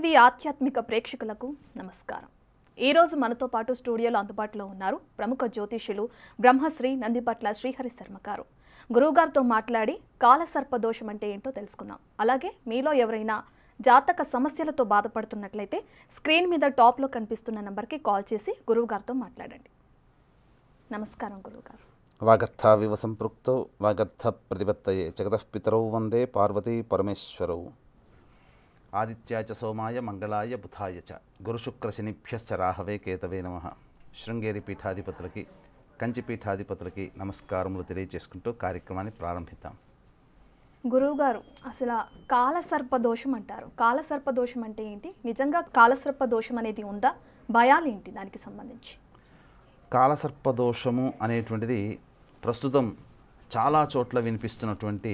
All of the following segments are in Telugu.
టీవీ ఆధ్యాత్మిక ప్రేక్షకులకు నమస్కారం. ఈ రోజు మనతో పాటు స్టూడియోలో అందుబాటులో ఉన్నారు ప్రముఖ జ్యోతిష్యులు బ్రహ్మశ్రీ నందిపట్ల శ్రీహరి శర్మ గారు. గురువుగారితో మాట్లాడి కాలసర్ప దోషం అంటే ఏంటో తెలుసుకుందాం. అలాగే మీలో ఎవరైనా జాతక సమస్యలతో బాధపడుతున్నట్లయితే స్క్రీన్ మీద టాప్లో కనిపిస్తున్న నంబర్కి కాల్ చేసి గురువుగారితో మాట్లాడండి. నమస్కారం గురువుగారు. వాగర్థావివ సంపృక్తో వాగర్థ ప్రతిపత్తయే జగతః పితరౌ వందే పార్వతీ పరమేశ్వరౌ. ఆదిత్యాయ చ సోమాయ మంగళాయ బుధాయ చ గురుశుక్రశనిభ్యశ్చ రాహవే కేతవే నమః. శృంగేరి పీఠాధిపతులకి కంచి పీఠాధిపతులకి నమస్కారములు తెలియజేసుకుంటూ కార్యక్రమాన్ని ప్రారంభిద్దాం. గురువుగారు, అసలు కాలసర్ప దోషం అంటారు. కాలసర్ప దోషం అంటే ఏంటి? నిజంగా కాలసర్ప దోషం అనేది ఉందా? భయాలు ఏంటి దానికి సంబంధించి? కాలసర్పదోషము అనేటువంటిది ప్రస్తుతం చాలా చోట్ల వినిపిస్తున్నటువంటి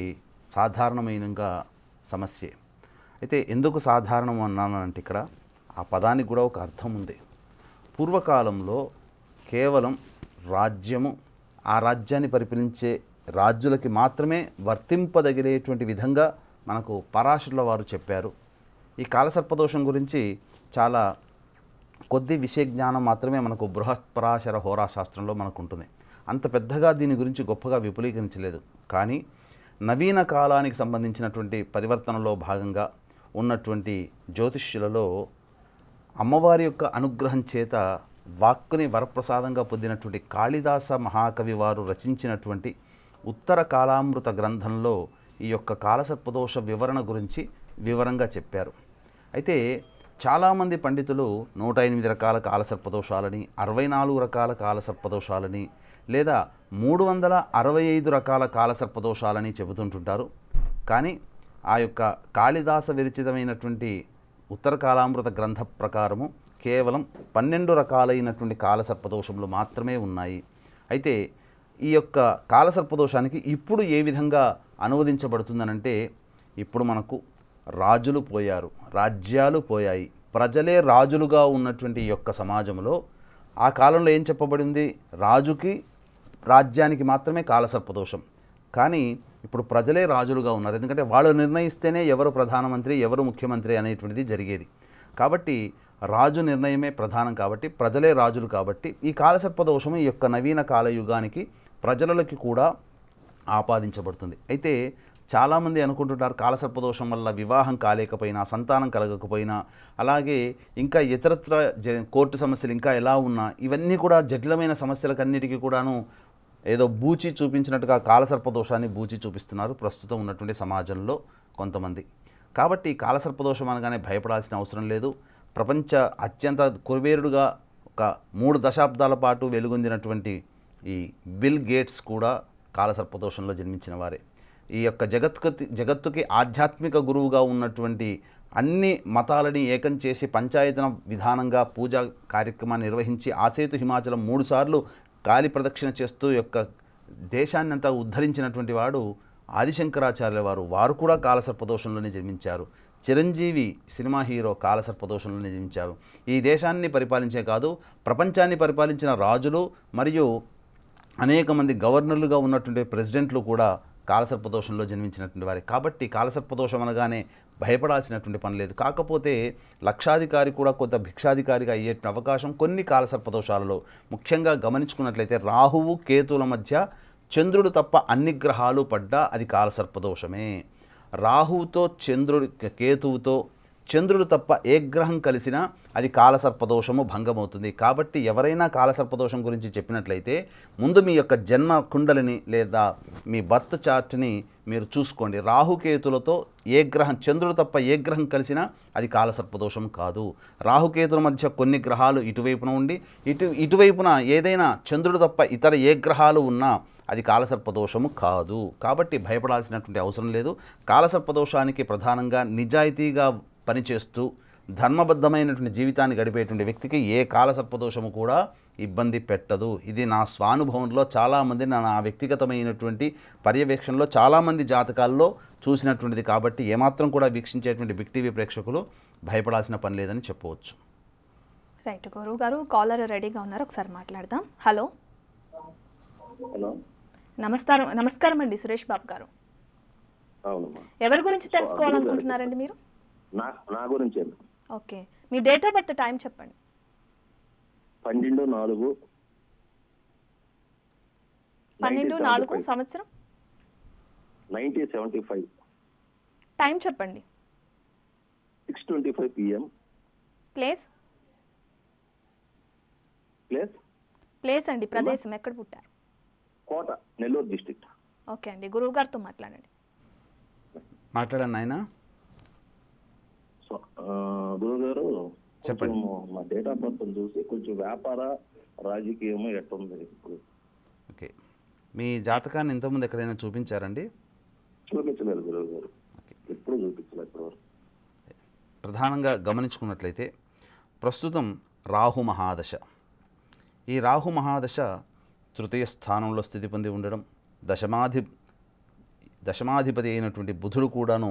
సాధారణమైనగా సమస్యే. అయితే ఎందుకు సాధారణం అన్నానంటే ఇక్కడ ఆ పదానికి కూడా ఒక అర్థం ఉంది. పూర్వకాలంలో కేవలం రాజ్యము, ఆ రాజ్యాన్ని పరిపాలించే రాజులకి మాత్రమే వర్తింపదగిలేటువంటి విధంగా మనకు పరాశరుల వారు చెప్పారు. ఈ కాలసర్పదోషం గురించి చాలా కొద్ది విషయ జ్ఞానం మాత్రమే మనకు బృహత్పరాశర హోరాశాస్త్రంలో మనకు ఉంటుంది. అంత పెద్దగా దీని గురించి గొప్పగా విపులీకరించలేదు. కానీ నవీన కాలానికి సంబంధించినటువంటి పరివర్తనలో భాగంగా ఉన్నటువంటి జ్యోతిష్యులలో అమ్మవారి యొక్క అనుగ్రహం చేత వాక్కుని వరప్రసాదంగా పొందినటువంటి కాళిదాస మహాకవి వారు రచించినటువంటి ఉత్తర కాలామృత గ్రంథంలో ఈ యొక్క కాలసర్పదోష వివరణ గురించి వివరంగా చెప్పారు. అయితే చాలామంది పండితులు 108 రకాల కాలసర్పదోషాలని, 64 రకాల కాలసర్పదోషాలని, లేదా 365 రకాల కాలసర్పదోషాలని చెబుతుంటుంటారు. కానీ ఆ యొక్క కాళిదాస విరచితమైనటువంటి ఉత్తర కాలామృత గ్రంథ ప్రకారము కేవలం 12 రకాలైనటువంటి కాలసర్పదోషములు మాత్రమే ఉన్నాయి. అయితే ఈ యొక్క కాలసర్పదోషానికి ఇప్పుడు ఏ విధంగా అనువదించబడుతుందనంటే, ఇప్పుడు మనకు రాజులు పోయారు, రాజ్యాలు పోయాయి, ప్రజలే రాజులుగా ఉన్నటువంటి ఈ యొక్క సమాజంలో ఆ కాలంలో ఏం చెప్పబడింది? రాజుకి రాజ్యానికి మాత్రమే కాలసర్పదోషం. కానీ ఇప్పుడు ప్రజలే రాజులుగా ఉన్నారు. ఎందుకంటే వాళ్ళు నిర్ణయిస్తేనే ఎవరు ప్రధానమంత్రి, ఎవరు ముఖ్యమంత్రి అనేటువంటిది జరిగేది. కాబట్టి రాజు నిర్ణయమే ప్రధానం కాబట్టి, ప్రజలే రాజులు కాబట్టి ఈ కాలసర్పదోషము ఈ యొక్క నవీన కాలయుగానికి ప్రజలకి కూడా ఆపాదించబడుతుంది. అయితే చాలామంది అనుకుంటుంటారు కాలసర్పదోషం వల్ల వివాహం కాలేకపోయినా, సంతానం కలగకపోయినా, అలాగే ఇంకా ఇతరత్ర కోర్టు సమస్యలు ఇంకా ఎలా ఉన్నా, ఇవన్నీ కూడా జటిలమైన సమస్యలకన్నిటికీ కూడాను ఏదో బూచి చూపించినట్టుగా కాలసర్పదోషాన్ని బూచి చూపిస్తున్నారు ప్రస్తుతం ఉన్నటువంటి సమాజంలో కొంతమంది. కాబట్టి కాలసర్పదోషం అనగానే భయపడాల్సిన అవసరం లేదు. ప్రపంచ అత్యంత కుబేరుడుగా ఒక 3 దశాబ్దాల పాటు వెలుగొందినటువంటి ఈ బిల్ గేట్స్ కూడా కాలసర్పదోషంలో జన్మించిన వారే. ఈ యొక్క జగత్తుకి ఆధ్యాత్మిక గురువుగా ఉన్నటువంటి అన్ని మతాలని ఏకం చేసి పంచాయతన విధానంగా పూజా కార్యక్రమాన్ని నిర్వహించి ఆసేతు హిమాచలం 3 సార్లు కాలి ప్రదక్షిణ చేస్తూ యొక్క దేశాన్ని అంతా ఉద్ధరించినటువంటి వాడు ఆదిశంకరాచార్యుల వారు. వారు కూడా కాలసర్పదోషంలోనే జన్మించారు. చిరంజీవి సినిమా హీరో కాలసర్పదోషంలోనే జన్మించారు. ఈ దేశాన్ని పరిపాలించే కాదు, ప్రపంచాన్ని పరిపాలించిన రాజులు మరియు అనేక మంది గవర్నర్లుగా ఉన్నటువంటి ప్రెసిడెంట్లు కూడా కాలసర్పదోషంలో జన్మించినటువంటి వారే. కాబట్టి కాలసర్పదోషం అనగానే భయపడాల్సినటువంటి పని లేదు. కాకపోతే లక్షాధికారి కూడా కొంత భిక్షాధికారిగా అయ్యే అవకాశం కొన్ని కాలసర్పదోషాలలో. ముఖ్యంగా గమనించుకున్నట్లయితే రాహువు కేతువుల మధ్య చంద్రుడు తప్ప అన్ని గ్రహాలు పడ్డా అది కాలసర్పదోషమే. రాహువుతో కేతువుతో చంద్రుడు తప్ప ఏ గ్రహం కలిసినా అది కాలసర్పదోషము భంగమవుతుంది. కాబట్టి ఎవరైనా కాలసర్పదోషం గురించి చెప్పినట్లయితే ముందు మీ యొక్క జన్మ కుండలిని లేదా మీ బర్త్ చార్ట్ని మీరు చూసుకోండి. రాహుకేతులతో ఏ గ్రహం, చంద్రుడు తప్ప ఏ గ్రహం కలిసినా అది కాలసర్పదోషం కాదు. రాహుకేతుల మధ్య కొన్ని గ్రహాలు ఇటువైపున ఉండి ఇటువైపున ఏదైనా చంద్రుడు తప్ప ఇతర ఏ గ్రహాలు ఉన్నా అది కాలసర్పదోషము కాదు. కాబట్టి భయపడాల్సినటువంటి అవసరం లేదు. కాలసర్పదోషానికి ప్రధానంగా నిజాయితీగా పనిచేస్తూ ధర్మబద్ధమైనటువంటి జీవితాన్ని గడిపేటువంటి వ్యక్తికి ఏ కాలసర్పదోషము కూడా ఇబ్బంది పెట్టదు. ఇది నా స్వానుభవంలో చాలామంది, నా వ్యక్తిగతమైనటువంటి పర్యవేక్షణలో చాలామంది జాతకాల్లో చూసినటువంటిది. కాబట్టి ఏమాత్రం కూడా వీక్షించేటువంటి బిగ్ టీవీ ప్రేక్షకులు భయపడాల్సిన పని లేదని చెప్పవచ్చు. రైట్ గురువు గారు, కాలర్ రెడీగా ఉన్నారు, ఒకసారి మాట్లాడదాం. హలో. నమస్కారం అండి సురేష్ బాబు గారు. ఎవరి గురించి తెలుసుకోవాలనుకుంటున్నారండి మీరు? నా గురించి okay, me date of birth time చెప్పండి. 12/4 12/4 సంవత్సరం, 1975 టైం చెప్పండి. 6:25 PM. ప్లేస్ ప్లేస్ అండి, ప్రదేశం ఎక్కడ పుట్టారు? కోట, నెల్లూరు డిస్ట్రిక్ట్. ఓకే అండి, గురువు గారితో మాట్లాడండి. మాట్లాడండి ఆయన. గురుగారు చెప్పండి. మా డేట్ ఆఫ్ బర్త్ చూసి కొంచెం వ్యాపార రాజకీయము ఎట్టుంది ఇప్పుడు? ఓకే, మీ జాతకాన్ని ఇంతకుముందు ఎక్కడైనా చూపించారండి? చూపించలేదు గురువు గారు, ఎప్పుడు చూపించలేదు ఇప్పటివరకు. ప్రధానంగా గమనించుకున్నట్లయితే ప్రస్తుతం రాహు మహాదశ. ఈ రాహు మహాదశ తృతీయ స్థానంలో స్థితి పొంది ఉండడం, దశమాధిపతి అయినటువంటి బుధుడు కూడాను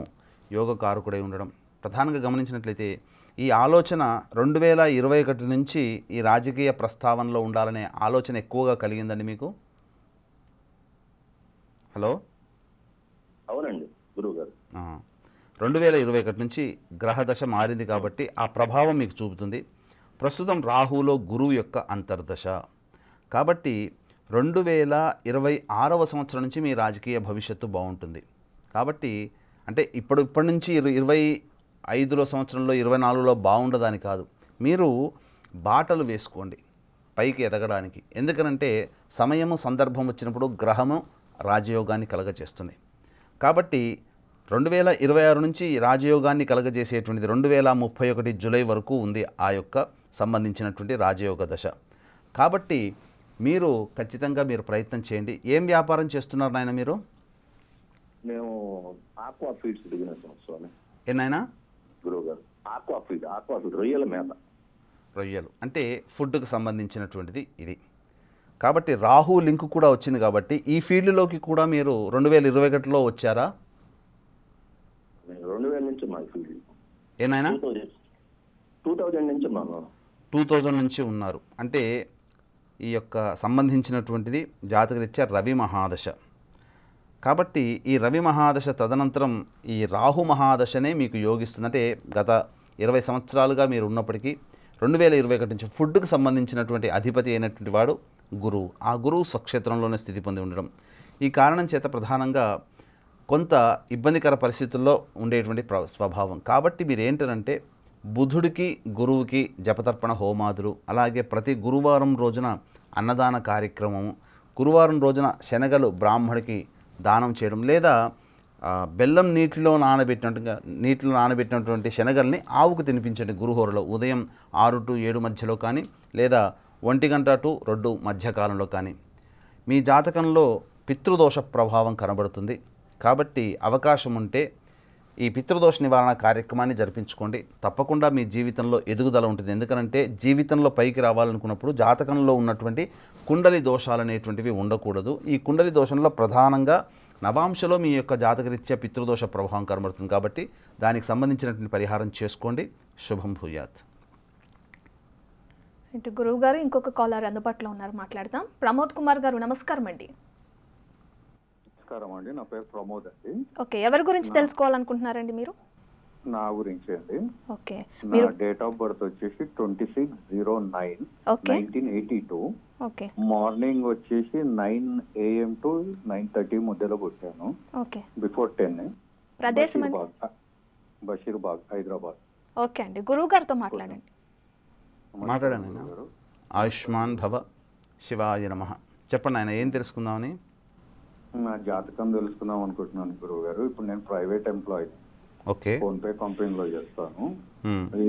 యోగకారకుడై ఉండడం. ప్రధానంగా గమనించినట్లయితే ఈ ఆలోచన 2021 నుంచి ఈ రాజకీయ ప్రస్తావనలో ఉండాలనే ఆలోచన ఎక్కువగా కలిగిందండి మీకు? హలో, అవునండి గురువు గారు. 2021 నుంచి గ్రహదశ మారింది కాబట్టి ఆ ప్రభావం మీకు చూపుతుంది. ప్రస్తుతం రాహులో గురువు యొక్క అంతర్దశ కాబట్టి 2026వ సంవత్సరం నుంచి మీ రాజకీయ భవిష్యత్తు బాగుంటుంది. కాబట్టి అంటే ఇప్పటి నుంచి 25లో సంవత్సరంలో 24లో బాగుండదని కాదు, మీరు బాటలు వేసుకోండి పైకి ఎదగడానికి. ఎందుకనంటే సమయము సందర్భం వచ్చినప్పుడు గ్రహము రాజయోగాన్ని కలగజేస్తుంది. కాబట్టి 2026 నుంచి రాజయోగాన్ని కలగజేసేటువంటిది 2031 జూలై వరకు ఉంది ఆ యొక్క సంబంధించినటువంటి రాజయోగ దశ. కాబట్టి మీరు ఖచ్చితంగా ప్రయత్నం చేయండి. ఏం వ్యాపారం చేస్తున్నారు నాయన మీరు? మేము ఆక్వా ఫీడ్స్ బిజినెస్ స్వామి. ఏనాయనా? గురువు గారు, ఆక్వా ఫీడ్ రొయ్యల మేత. రొయ్యలు అంటే ఫుడ్కు సంబంధించినటువంటిది ఇది. కాబట్టి రాహు లింక్ కూడా వచ్చింది కాబట్టి ఈ ఫీల్డ్లోకి కూడా మీరు 2021లో వచ్చారా? 2000 నుంచి ఉన్నాను ఫీల్డ్. ఏనాయనా? 2000 నుంచి ఉన్నాను. 2000 నుంచి ఉన్నారు అంటే ఈ యొక్క సంబంధించినటువంటిది జాతకరీత్యా రవి మహాదశ. కాబట్టి ఈ రవి మహాదశ తదనంతరం ఈ రాహు మహాదశనే మీకు యోగిస్తుంది. అంటే గత 20 సంవత్సరాలుగా మీరు ఉన్నప్పటికీ 2021 నుంచి ఫుడ్కు సంబంధించినటువంటి అధిపతి అయినటువంటి వాడు గురువు. ఆ గురువు స్వక్షేత్రంలోనే స్థితి పొంది ఉండడం ఈ కారణం చేత ప్రధానంగా కొంత ఇబ్బందికర పరిస్థితుల్లో ఉండేటువంటి స్వభావం. కాబట్టి మీరు ఏంటంటే బుధుడికి గురువుకి జపతర్పణ హోమాదులు, అలాగే ప్రతి గురువారం రోజున అన్నదాన కార్యక్రమము, గురువారం రోజున శనగలు బ్రాహ్మడికి దానం చేయడం, లేదా బెల్లం నీటిలో నానబెట్టినటువంటి శనగల్ని ఆవుకు తినిపించండి గురుహోరలో ఉదయం 6 to 7 మధ్యలో కానీ, లేదా 1 గంట to 2 మధ్యకాలంలో కానీ. మీ జాతకంలో పితృదోష ప్రభావం కనబడుతుంది కాబట్టి అవకాశం ఉంటే ఈ పితృదోష నివారణ కార్యక్రమాన్ని జరిపించుకోండి. తప్పకుండా మీ జీవితంలో ఎదుగుదల ఉంటుంది. ఎందుకంటే జీవితంలో పైకి రావాలనుకున్నప్పుడు జాతకంలో ఉన్నటువంటి కుండలి దోషాలు అనేటువంటివి ఉండకూడదు. ఈ కుండలి దోషంలో ప్రధానంగా నవాంశలో మీ యొక్క జాతకరీత్యా పితృదోష ప్రభావం కనబడుతుంది కాబట్టి దానికి సంబంధించినటువంటి పరిహారం చేసుకోండి. శుభం భూయాత్. ఇటు గురువు గారు ఇంకొక కాలర్ అందుబాటులో ఉన్నారు, మాట్లాడదాం. ప్రమోద్ కుమార్ గారు నమస్కారం అండి. నమస్కారం అండి, నా పేరు ప్రమోద్ అండి. ఓకే, ఎవరి గురించి తెలుసుకోవాలనుకుంటున్నారండి మీరు? నా గురించి అండి. ఓకే, నా డేట్ ఆఫ్ బర్త్ వచ్చేసి 26/09/1982. ఓకే, మార్నింగ్ వచ్చేసి 9 AM to 9:30 మధ్యలో పుట్టాను. Okay, before 10. ప్రదేశం బషీర్బాగ్, హైదరాబాద్. ఓకే అండి, గురువు గారితో మాట్లాడండి. ఆయుష్మాన్ భవ, శివాయ నమః. చెప్పండి ఆయన, ఏం తెలుసుకుందామని? నా జాతకం తెలుసుకుందాం అనుకుంటున్నాను గురువు గారు. ఇప్పుడు నేను ప్రైవేట్ ఎంప్లాయీ, ఓకే, ఫోన్పే కంపెనీలో చేస్తాను. ఈ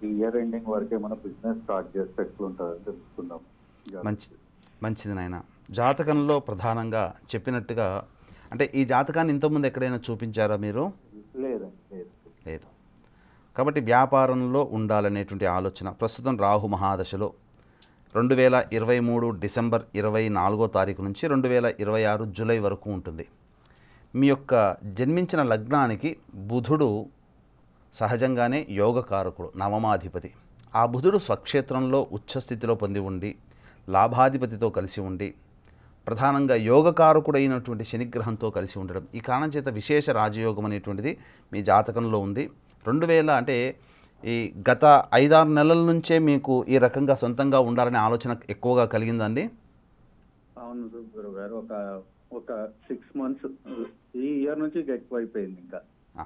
ఇయర్ ఎండింగ్ వరకు ఏమైనా బిజినెస్ స్టార్ట్ చేస్తే ఎట్లుంటుందని తెలుసుకుందాం. మంచిది నాయన. జాతకంలో ప్రధానంగా చెప్పినట్టుగా అంటే ఈ జాతకాన్ని ఇంతకుముందు ఎక్కడైనా చూపించారా మీరు? లేదు. కాబట్టి వ్యాపారంలో ఉండాలనేటువంటి ఆలోచన ప్రస్తుతం రాహు మహాదశలో 2023 డిసెంబర్ 24వ తారీఖు నుంచి 2026 జూలై వరకు ఉంటుంది. మీ యొక్క జన్మించిన లగ్నానికి బుధుడు సహజంగానే యోగకారకుడు, నవమాధిపతి. ఆ బుధుడు స్వక్షేత్రంలో ఉచ్చస్థితిలో పొంది ఉండి లాభాధిపతితో కలిసి ఉండి ప్రధానంగా యోగకారకుడైనటువంటి శనిగ్రహంతో కలిసి ఉండడం ఈ కారణం చేత విశేష రాజయోగం అనేటువంటిది మీ జాతకంలో ఉంది. 2000 అంటే ఈ గత 5-6 నెలల నుంచే మీకు ఈ రకంగా సొంతంగా ఉండాలనే ఆలోచన ఎక్కువగా కలిగిందండి? అవును గురువు గారు, ఒక 6 months ఈ ఇయర్ నుంచి ఇక ఎక్కువ అయిపోయింది. ఇంకా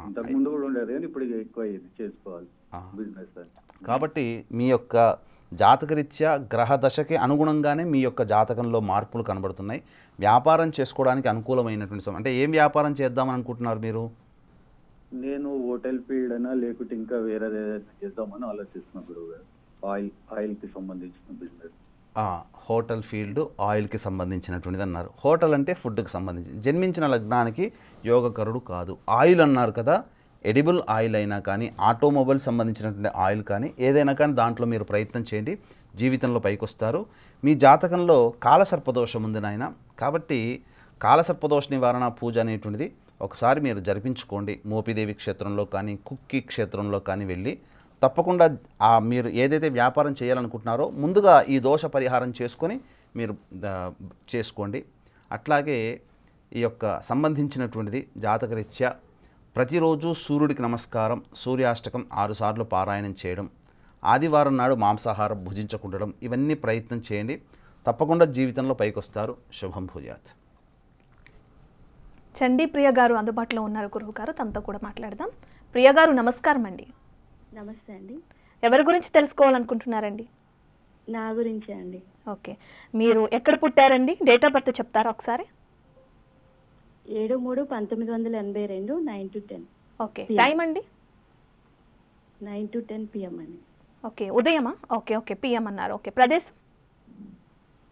ఇంతకు ముందు కూడా ఉండేది కానీ ఇప్పుడు ఇక ఎక్కువ అయ్యింది చేసుకోవాలి బిజినెస్ అని. కాబట్టి మీ యొక్క జాతకరీత్యా గ్రహ దశకి అనుగుణంగానే మీ యొక్క జాతకంలో మార్పులు కనబడుతున్నాయి. వ్యాపారం చేసుకోవడానికి అనుకూలమైనటువంటి సమయం. అంటే ఏం వ్యాపారం చేద్దామని అనుకుంటున్నారు మీరు? నేను హోటల్ ఫీల్డ్ అయినా లేకుంటే ఇంకా వేరే చేద్దామని ఆలోచిస్తున్నా గురువు గారు. ఆయిల్కి సంబంధించిన బిజినెస్. హోటల్ ఫీల్డ్ ఆయిల్కి సంబంధించినటువంటిది అన్నారు. హోటల్ అంటే ఫుడ్కి సంబంధించి. జన్మించిన లగ్నానికి యోగకరుడు కాదు. ఆయిల్ అన్నారు కదా, ఎడిబుల్ ఆయిల్ అయినా కానీ ఆటోమొబైల్ సంబంధించినటువంటి ఆయిల్ కానీ ఏదైనా కానీ దాంట్లో మీరు ప్రయత్నం చేయండి, జీవితంలో పైకొస్తారు. మీ జాతకంలో కాలసర్పదోషం ఉంది నాయన. కాబట్టి కాలసర్పదోష నివారణ పూజ అనేటువంటిది ఒకసారి మీరు జరిపించుకోండి. మోపిదేవి క్షేత్రంలో కానీ కుక్కి క్షేత్రంలో కానీ వెళ్ళి తప్పకుండా మీరు ఏదైతే వ్యాపారం చేయాలనుకుంటున్నారో ముందుగా ఈ దోష పరిహారం చేసుకొని మీరు చేసుకోండి. అట్లాగే ఈ యొక్క సంబంధించినటువంటిది జాతకరీత్యా ప్రతిరోజు సూర్యుడికి నమస్కారం, సూర్యాష్టకం 6 సార్లు పారాయణం చేయడం, ఆదివారం నాడు మాంసాహారం భుజించకుండడం, ఇవన్నీ ప్రయత్నం చేయండి. తప్పకుండా జీవితంలో పైకొస్తారు. శుభం భూయాత్. చండీ ప్రియ గారు అందుబాటులో ఉన్నారు గురువు గారు, తనతో కూడా మాట్లాడదాం. ప్రియ గారు నమస్కారం అండి. నమస్తే అండి. ఎవరి గురించి తెలుసుకోవాలనుకుంటున్నారండి? నా గురించే అండి. ఓకే, మీరు ఎక్కడ పుట్టారండి? డేట్ ఆఫ్ బర్త్ చెప్తారా ఒకసారి? 7/3/1982 9 to 10. ఓకే, టైం అండి? 9 to 10 PM అండి. ఓకే, ఉదయమా? ఓకే ఓకే, పిఎం అన్నారు. ఓకే, ప్రదేశం?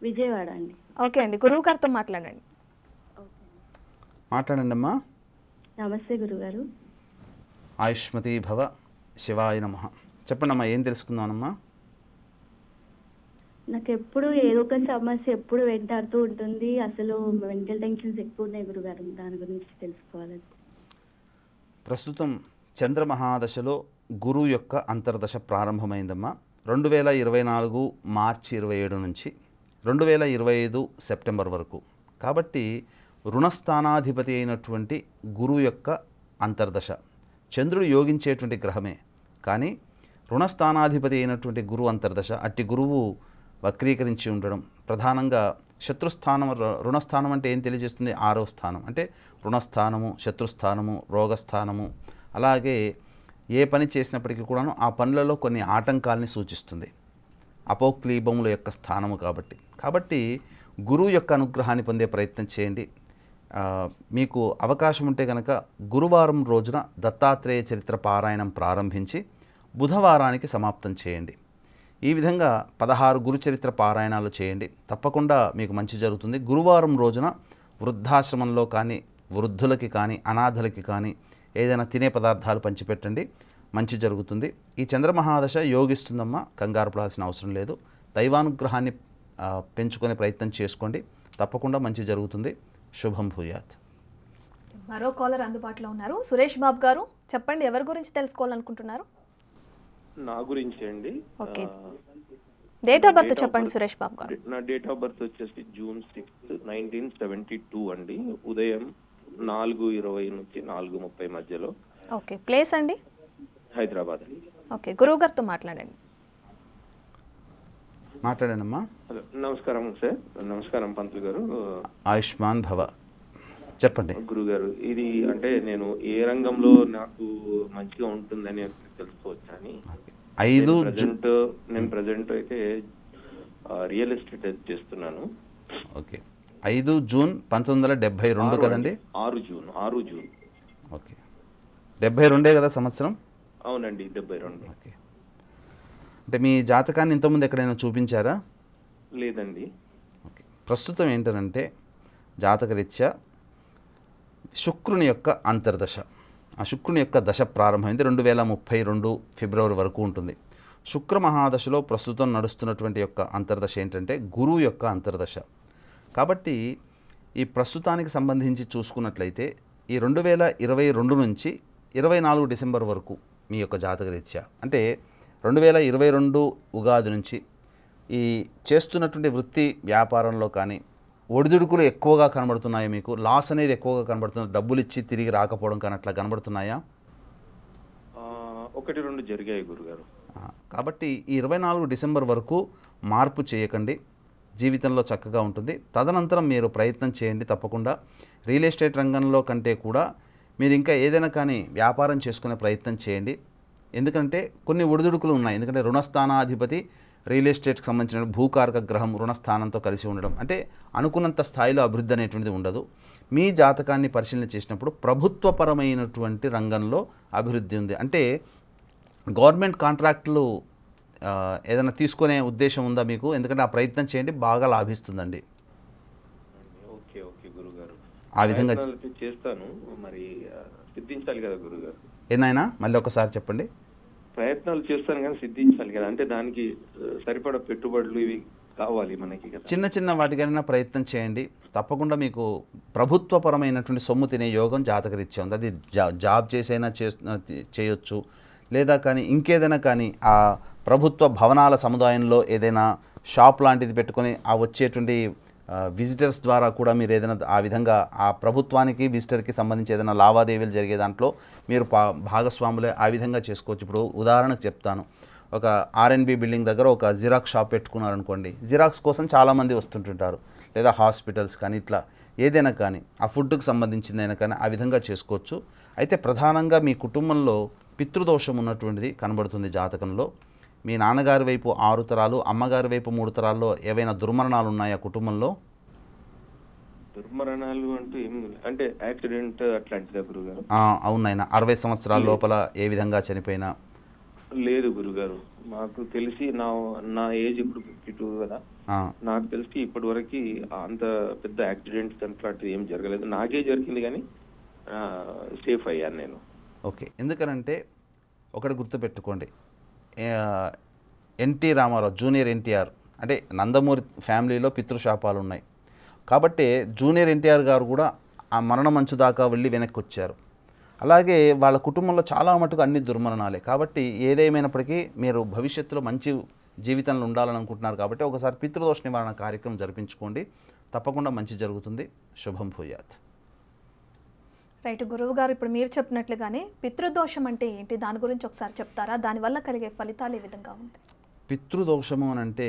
విజయవాడ అండి. ఓకే అండి, గురువు గారితో మాట్లాడండి. మాట్లాడండి అమ్మా. నమస్తే గురుగారు. ఆయుష్మతి భవ, శివాయ నమః. చెప్పండి అమ్మా, ఏం తెలుసుకుందామమ్మా? నాకు ఎప్పుడు ఏదో ఒక సమస్య ఎప్పుడు వెంటాడుతూ ఉంటుంది. అసలు మెంటల్ టెన్షన్స్ ఎక్కువ ఉన్నాయి గురుగారు, దాని గురించి తెలుసుకోవాలి. ప్రస్తుతం చంద్రమహాదశలో గురువు యొక్క అంతర్దశ ప్రారంభమైందమ్మా. 2024 మార్చి 27 నుంచి 2025 సెప్టెంబర్ వరకు. కాబట్టి రుణస్థానాధిపతి అయినటువంటి గురువు యొక్క అంతర్దశ. చంద్రుడు యోగించేటువంటి గ్రహమే, కానీ రుణస్థానాధిపతి అయినటువంటి గురువు అంతర్దశ. అట్టి గురువు వక్రీకరించి ఉండడం, ప్రధానంగా శత్రుస్థానం. రుణస్థానం అంటే ఏం తెలియజేస్తుంది? 6వ స్థానం అంటే రుణస్థానము, శత్రుస్థానము, రోగస్థానము. అలాగే ఏ పని చేసినప్పటికీ కూడాను ఆ పనులలో కొన్ని ఆటంకాలని సూచిస్తుంది. అపోక్లీబముల యొక్క స్థానము కాబట్టి గురువు యొక్క అనుగ్రహాన్ని పొందే ప్రయత్నం చేయండి. మీకు అవకాశం ఉంటే కనుక గురువారం రోజున దత్తాత్రేయ చరిత్ర పారాయణం ప్రారంభించి బుధవారానికి సమాప్తం చేయండి. ఈ విధంగా 16 గురు చరిత్ర పారాయణాలు చేయండి. తప్పకుండా మీకు మంచి జరుగుతుంది. గురువారం రోజున వృద్ధాశ్రమంలో కానీ వృద్ధులకి కానీ అనాథలకి కానీ ఏదైనా తినే పదార్థాలు పంచిపెట్టండి, మంచి జరుగుతుంది. ఈ చంద్రమహాదశ యోగిస్తుందమ్మా, కంగారు పడాల్సిన అవసరం లేదు. దైవానుగ్రహాన్ని పెంచుకునే ప్రయత్నం చేసుకోండి, తప్పకుండా మంచి జరుగుతుంది. శుభం భూయాత్. మరో కాలర్ అందుబాటులో ఉన్నారు. సురేష్ బాబు గారు, చెప్పండి, ఎవరి గురించి తెలుసుకోవాలనుకుంటున్నారు? నా గురించి అండి. ఓకే, డేట్ ఆఫ్ బర్త్ చెప్పండి సురేష్ బాబు గారు. నా డేట్ ఆఫ్ బర్త్ వచ్చేసి June 6, 1972 అండి. ఉదయం 4:20 నుంచి 4:30 మధ్యలో. ఓకే, ప్లేస్ అండి? హైదరాబాద్ అండి. ఓకే, గురువు గారితో మాట్లాడండి. మాట్లాడండమ్మా. హలో, నమస్కారం సార్. నమస్కారం పంతులు గారు. ఆయుష్మాన్ భవ, చెప్పండి గురుగారు. ఇది అంటే నేను ఏ రంగంలో నాకు మంచిగా ఉంటుందని తెలుసుకోవచ్చని. నేను ప్రజెంట్ అయితే రియల్ ఎస్టేట్ చేస్తున్నాను. ఓకే, 5 జూన్ 1972 కదండి? 6 జూన్. ఓకే, 72 కదా సంవత్సరం? అవునండి, 72. ఓకే, అంటే మీ జాతకాన్ని ఇంతకుముందు ఎక్కడైనా చూపించారా? లేదండి. ఓకే, ప్రస్తుతం ఏంటంటే జాతకరీత్యా శుక్రుని యొక్క అంతర్దశ. ఆ శుక్రుని యొక్క దశ ప్రారంభమైంది 2032 ఫిబ్రవరి వరకు ఉంటుంది. శుక్ర మహాదశలో ప్రస్తుతం నడుస్తున్నటువంటి యొక్క అంతర్దశ ఏంటంటే గురువు యొక్క అంతర్దశ. కాబట్టి ఈ ప్రస్తుతానికి సంబంధించి చూసుకున్నట్లయితే ఈ 2022 నుంచి 24 డిసెంబర్ వరకు మీ యొక్క జాతకరీత్యా, అంటే 2022 ఉగాది నుంచి ఈ చేస్తున్నటువంటి వృత్తి వ్యాపారంలో కానీ ఒడిదుడుకులు ఎక్కువగా కనబడుతున్నాయా? మీకు లాస్ అనేది ఎక్కువగా కనబడుతుంది? డబ్బులు ఇచ్చి తిరిగి రాకపోవడం కానీ అట్లా కనబడుతున్నాయా? ఒక ఒకటి రెండు జరిగాయి గురుగారు. కాబట్టి ఈ 24 డిసెంబర్ వరకు మార్పు చేయకండి, జీవితంలో చక్కగా ఉంటుంది. తదనంతరం మీరు ప్రయత్నం చేయండి. తప్పకుండా రియల్ ఎస్టేట్ రంగంలో కంటే కూడా మీరు ఇంకా ఏదైనా కానీ వ్యాపారం చేసుకునే ప్రయత్నం చేయండి. ఎందుకంటే కొన్ని ఒడిదుడుకులు ఉన్నాయి. ఎందుకంటే రుణస్థానాధిపతి రియల్ ఎస్టేట్కి సంబంధించిన భూకారక గ్రహం రుణస్థానంతో కలిసి ఉండడం అంటే అనుకున్నంత స్థాయిలో అభివృద్ధి అనేటువంటిది ఉండదు. మీ జాతకాన్ని పరిశీలన చేసినప్పుడు ప్రభుత్వపరమైనటువంటి రంగంలో అభివృద్ధి ఉంది. అంటే గవర్నమెంట్ కాంట్రాక్టులు ఏదైనా తీసుకునే ఉద్దేశం ఉందా మీకు? ఎందుకంటే ఆ ప్రయత్నం చేయండి, బాగా లాభిస్తుందండి. ఓకే ఓకే గురుగారు, ఆ విధంగా చేస్తాను. మరి సిద్ధించాలి కదా గురుగారు? ఏనాయనా మళ్ళీ ఒకసారి చెప్పండి. ప్రయత్నాలు చేస్తాను కానీ సిద్ధించాలి కదా, అంటే దానికి సరిపడా పెట్టుబడులు ఇవి కావాలి మనకి కదా. చిన్న చిన్న వాటికైనా ప్రయత్నం చేయండి. తప్పకుండా మీకు ప్రభుత్వపరమైనటువంటి సొమ్ము తినే యోగం జాతకరీత్యా ఉంది. అది జాబ్ చేసైనా చేయొచ్చు, లేదా కానీ ఇంకేదైనా కానీ ఆ ప్రభుత్వ భవనాల సముదాయంలో ఏదైనా షాప్ లాంటిది పెట్టుకొని ఆ వచ్చేటువంటి విజిటర్స్ ద్వారా కూడా మీరు ఏదైనా ఆ విధంగా ఆ ప్రభుత్వానికి విజిటర్కి సంబంధించి ఏదైనా లావాదేవీలు జరిగే దాంట్లో మీరు భాగస్వాములే ఆ విధంగా చేసుకోవచ్చు. ఇప్పుడు ఉదాహరణకు చెప్తాను, ఒక R&B బిల్డింగ్ దగ్గర ఒక జిరాక్స్ షాప్ పెట్టుకున్నారనుకోండి, జిరాక్స్ కోసం చాలామంది వస్తుంటుంటారు, లేదా హాస్పిటల్స్ కానీ ఇట్లా ఏదైనా కానీ ఆ ఫుడ్కి సంబంధించిందైనా కానీ ఆ విధంగా చేసుకోవచ్చు. అయితే ప్రధానంగా మీ కుటుంబంలో పితృదోషం ఉన్నటువంటిది కనబడుతుంది జాతకంలో. మీ నాన్నగారి వైపు 6 తరాలు, అమ్మగారి వైపు 3 తరాల్లో ఏవైనా దుర్మరణాలు ఉన్నాయా కుటుంబంలో? దుర్మరణాలు అంటూ ఏం అంటే యాక్సిడెంట్ అట్లాంటిదా గురుగారు? అవునైనా 60 సంవత్సరాల లోపల ఏ విధంగా చనిపోయినా? లేదు గురుగారు, మాకు తెలిసి నా ఏజ్ ఇప్పుడు 52 కదా, నాకు తెలిసి ఇప్పటి వరకు అంత పెద్ద యాక్సిడెంట్స్ అట్లాంటివి ఏం జరగలేదు. నాకే జరిగింది కానీ సేఫ్ అయ్యాను నేను. ఓకే, ఎందుకనంటే ఒకటి గుర్తుపెట్టుకోండి, ఎన్టీ రామారావు జూనియర్ ఎన్టీఆర్ అంటే నందమూరి ఫ్యామిలీలో పితృశాపాలు ఉన్నాయి. కాబట్టి జూనియర్ ఎన్టీఆర్ గారు కూడా ఆ మరణ మంచు దాకా వెళ్ళి వెనక్కి వచ్చారు. అలాగే వాళ్ళ కుటుంబంలో చాలా మటుకు అన్ని దుర్మరణాలే. కాబట్టి ఏదేమైనప్పటికీ మీరు భవిష్యత్తులో మంచి జీవితంలో ఉండాలని అనుకుంటున్నారు కాబట్టి ఒకసారి పితృదోష నివారణ కార్యక్రమం జరిపించుకోండి, తప్పకుండా మంచి జరుగుతుంది. శుభం భూయాత్. రైట్ గురువు గారు, ఇప్పుడు మీరు చెప్పినట్లుగానే పితృదోషం అంటే ఏంటి, దాని గురించి ఒకసారి చెప్తారా? దానివల్ల కలిగే ఫలితాలు ఏ విధంగా ఉంటాయి? పితృదోషము అని అంటే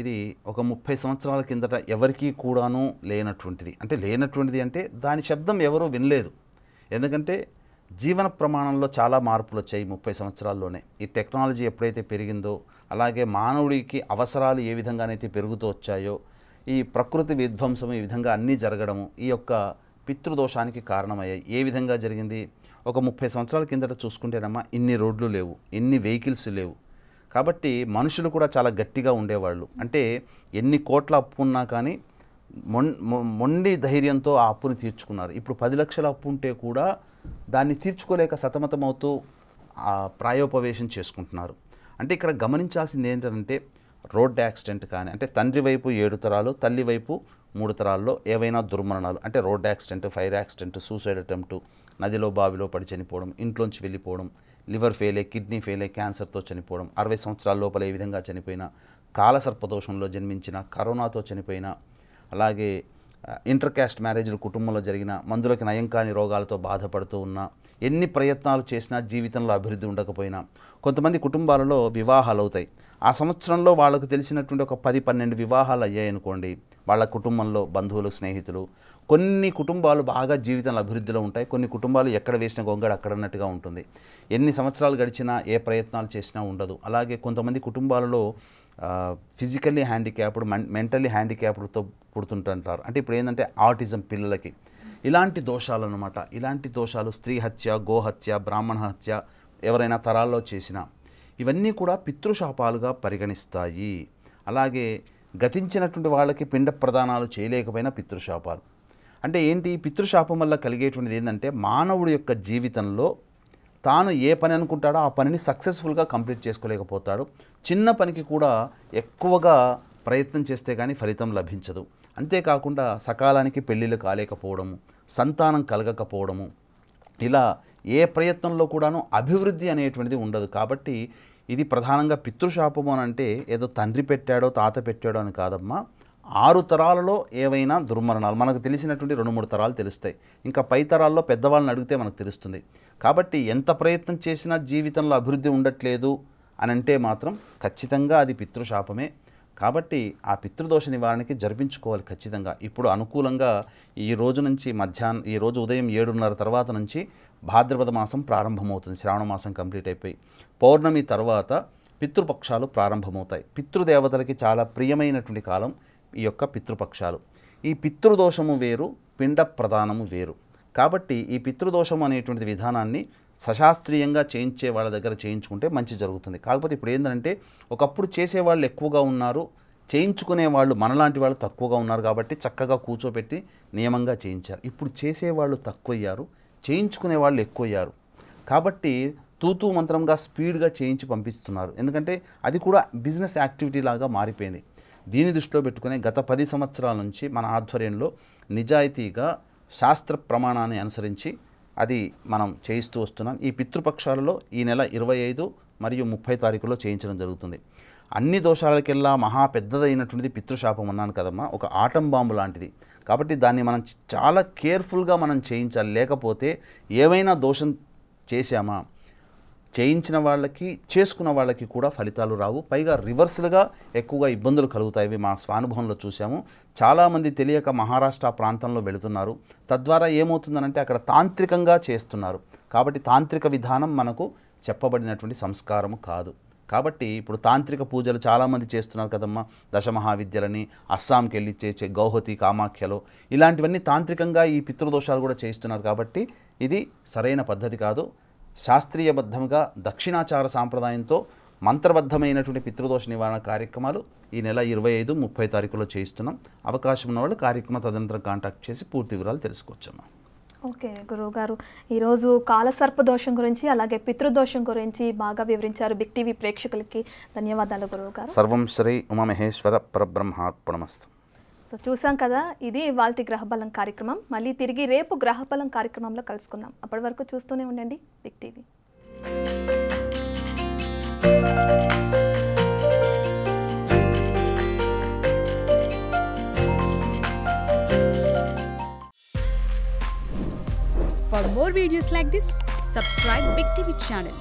ఇది ఒక 30 సంవత్సరాల కిందట ఎవరికీ కూడాను లేనటువంటిది. అంటే లేనటువంటిది అంటే దాని శబ్దం ఎవరూ వినలేదు. ఎందుకంటే జీవన ప్రమాణంలో చాలా మార్పులు వచ్చాయి 30 సంవత్సరాల్లోనే. ఈ టెక్నాలజీ ఎప్పుడైతే పెరిగిందో, అలాగే మానవుడికి అవసరాలు ఏ విధంగానైతే పెరుగుతూ వచ్చాయో, ఈ ప్రకృతి విధ్వంసం ఈ విధంగా అన్నీ జరగడము ఈ యొక్క పితృదోషానికి కారణమయ్యాయి. ఏ విధంగా జరిగింది? ఒక 30 సంవత్సరాల కిందట చూసుకుంటేనమ్మా ఇన్ని రోడ్లు లేవు, ఇన్ని వెహికల్స్ లేవు. కాబట్టి మనుషులు కూడా చాలా గట్టిగా ఉండేవాళ్ళు. అంటే ఎన్ని కోట్ల అప్పు ఉన్నా కానీ మొండి ధైర్యంతో ఆ అప్పుని తీర్చుకున్నారు. ఇప్పుడు 10 లక్షల అప్పు ఉంటే కూడా దాన్ని తీర్చుకోలేక సతమతమవుతూ ప్రాయోపవేశం చేసుకుంటున్నారు. అంటే ఇక్కడ గమనించాల్సింది ఏంటంటే రోడ్ యాక్సిడెంట్ కానీ, అంటే తండ్రి వైపు 7 తరాలు, తల్లి వైపు 3 తరాల్లో ఏవైనా దుర్మరణాలు, అంటే road accident, fire accident, suicide attempt, నదిలో బావిలో పడి చనిపోవడం, ఇంట్లోంచి వెళ్ళిపోవడం, లివర్ ఫెయిల్ అయ్యి, కిడ్నీ ఫెయిల్ అయ్యి క్యాన్సర్తో చనిపోవడం, 60 సంవత్సరాల లోపల ఏ విధంగా చనిపోయినా, కాలసర్పదోషంలో జన్మించిన, కరోనాతో చనిపోయిన, అలాగే ఇంటర్ క్యాస్ట్ మ్యారేజ్లు కుటుంబంలో జరిగిన, మందులకి నయం కాని రోగాలతో బాధపడుతూ ఉన్న, ఎన్ని ప్రయత్నాలు చేసినా జీవితంలో అభివృద్ధి ఉండకపోయినా, కొంతమంది కుటుంబాలలో వివాహాలు అవుతాయి. ఆ సంవత్సరంలో వాళ్ళకు తెలిసినటువంటి ఒక 10-12 వివాహాలు అయ్యాయనుకోండి, వాళ్ళ కుటుంబంలో బంధువులు, స్నేహితులు. కొన్ని కుటుంబాలు బాగా జీవితంలో అభివృద్ధిలో ఉంటాయి, కొన్ని కుటుంబాలు ఎక్కడ వేసిన గొంగడు అక్కడన్నట్టుగా ఉంటుంది. ఎన్ని సంవత్సరాలు గడిచినా ఏ ప్రయత్నాలు చేసినా ఉండదు. అలాగే కొంతమంది కుటుంబాలలో ఫిజికల్లీ హ్యాండిక్యాప్డ్, మెంటల్లీ హ్యాండిక్యాప్డ్తో పుడుతుంటారు. అంటే ఇప్పుడు ఏంటంటే ఆటిజం పిల్లలకి ఇలాంటి దోషాలు అన్నమాట. ఇలాంటి దోషాలు స్త్రీ హత్య, గోహత్య, బ్రాహ్మణ హత్య ఎవరైనా తరాల్లో చేసినా ఇవన్నీ కూడా పితృశాపాలుగా పరిగణిస్తాయి. అలాగే గతించినటువంటి వాళ్ళకి పిండ ప్రదానాలు చేయలేకపోయినా పితృశాపాలు. అంటే ఏంటి? పితృశాపం వల్ల కలిగేటువంటిది ఏంటంటే మానవుడి యొక్క జీవితంలో తాను ఏ పని అనుకుంటాడో ఆ పనిని సక్సెస్ఫుల్గా కంప్లీట్ చేసుకోలేకపోతాడు. చిన్న పనికి కూడా ఎక్కువగా ప్రయత్నం చేస్తే కానీ ఫలితం లభించదు. అంతేకాకుండా సకాలానికి పెళ్ళిళ్ళు కాలేకపోవడము, సంతానం కలగకపోవడము, ఇలా ఏ ప్రయత్నంలో కూడాను అభివృద్ధి అనేటువంటిది ఉండదు. కాబట్టి ఇది ప్రధానంగా పితృశాపము అని అంటే ఏదో తండ్రి పెట్టాడో తాత పెట్టాడో అని కాదమ్మా. 6 తరాలలో ఏవైనా దుర్మరణాలు మనకు తెలిసినటువంటి 2-3 తరాలు తెలుస్తాయి. ఇంకా పై తరాల్లో పెద్దవాళ్ళని అడిగితే మనకు తెలుస్తుంది. కాబట్టి ఎంత ప్రయత్నం చేసినా జీవితంలో అభివృద్ధి ఉండట్లేదు అని అంటే మాత్రం ఖచ్చితంగా అది పితృశాపమే. కాబట్టి ఆ పితృదోష నివారణకి జరిపించుకోవాలి ఖచ్చితంగా. ఇప్పుడు అనుకూలంగా ఈ రోజు నుంచి ఈ రోజు ఉదయం 7:30 తర్వాత నుంచి భాద్రపద మాసం ప్రారంభమవుతుంది. శ్రావణ మాసం కంప్లీట్ అయిపోయి పౌర్ణమి తర్వాత పితృపక్షాలు ప్రారంభమవుతాయి. పితృదేవతలకి చాలా ప్రియమైనటువంటి కాలం ఈ యొక్క పితృపక్షాలు. ఈ పితృదోషము వేరు, పిండ ప్రదానము వేరు. కాబట్టి ఈ పితృదోషము అనేటువంటి విధానాన్ని సశాస్త్రీయంగా చేయించే వాళ్ళ దగ్గర చేయించుకుంటే మంచి జరుగుతుంది. కాకపోతే ఇప్పుడు ఏంటంటే ఒకప్పుడు చేసేవాళ్ళు ఎక్కువగా ఉన్నారు, చేయించుకునే వాళ్ళు మనలాంటి వాళ్ళు తక్కువగా ఉన్నారు. కాబట్టి చక్కగా కూర్చోబెట్టి నియమంగా చేయించారు. ఇప్పుడు చేసేవాళ్ళు తక్కువయ్యారు, చేయించుకునే వాళ్ళు ఎక్కువయ్యారు. కాబట్టి తూతూ మంత్రంగా స్పీడ్గా చేయించి పంపిస్తున్నారు. ఎందుకంటే అది కూడా బిజినెస్ యాక్టివిటీ లాగా మారిపోయింది. దీన్ని దృష్టిలో పెట్టుకుని గత 10 సంవత్సరాల నుంచి మన ఆధ్వర్యంలో నిజాయితీగా శాస్త్ర ప్రమాణాన్ని అనుసరించి అది మనం చేయిస్తూ వస్తున్నాం. ఈ పితృపక్షాలలో ఈ నెల 25 మరియు 30 తారీఖులో చేయించడం జరుగుతుంది. అన్ని దోషాలకెల్లా మహా పెద్దదైనటువంటిది పితృశాపం అన్నాను కదమ్మా, ఒక ఆటం బాంబు లాంటిది. కాబట్టి దాన్ని మనం చాలా కేర్ఫుల్గా మనం చేయించాలి. లేకపోతే ఏవైనా దోషం చేశామా, చేయించిన వాళ్ళకి చేసుకున్న వాళ్ళకి కూడా ఫలితాలు రావు. పైగా రివర్స్లుగా ఎక్కువగా ఇబ్బందులు కలుగుతాయి. మా స్వానుభవంలో చూసాము. చాలామంది తెలియక మహారాష్ట్ర ప్రాంతంలో వెళుతున్నారు. తద్వారా ఏమవుతుందనంటే అక్కడ తాంత్రికంగా చేస్తున్నారు. కాబట్టి తాంత్రిక విధానం మనకు చెప్పబడినటువంటి సంస్కారము కాదు. కాబట్టి ఇప్పుడు తాంత్రిక పూజలు చాలామంది చేస్తున్నారు కదమ్మా. దశమహావిద్యలని అస్సాంకి వెళ్ళి చేసే గౌహతి, కామాఖ్యలో ఇలాంటివన్నీ తాంత్రికంగా ఈ పితృదోషాలు కూడా చేయిస్తున్నారు. కాబట్టి ఇది సరైన పద్ధతి కాదు. శాస్త్రీయబద్ధంగా దక్షిణాచార సాంప్రదాయంతో మంత్రబద్ధమైనటువంటి పితృదోష నివారణ కార్యక్రమాలు ఈ నెల 25, 30 తారీఖులో చేయిస్తున్నాం. అవకాశం ఉన్న వాళ్ళు కార్యక్రమ తదనంతరం కాంటాక్ట్ చేసి పూర్తి వివరాలు తెలుసుకోవచ్చమ్మా. ఓకే గురువుగారు, ఈరోజు కాలసర్ప దోషం గురించి అలాగే పితృదోషం గురించి బాగా వివరించారు. బిగ్ టీవీ ప్రేక్షకులకి ధన్యవాదాలు గురువుగారు. సర్వం శ్రీ ఉమామహేశ్వర పరబ్రహ్మార్పణమస్తు. సో చూసాం కదా, ఇది ఇవాల్టి గ్రహబలం కార్యక్రమం. మళ్ళీ తిరిగి రేపు గ్రహబలం కార్యక్రమంలో కలుసుకుందాం. అప్పటి వరకు చూస్తూనే ఉండండి big TV. For more videos like this, subscribe Big TV channel.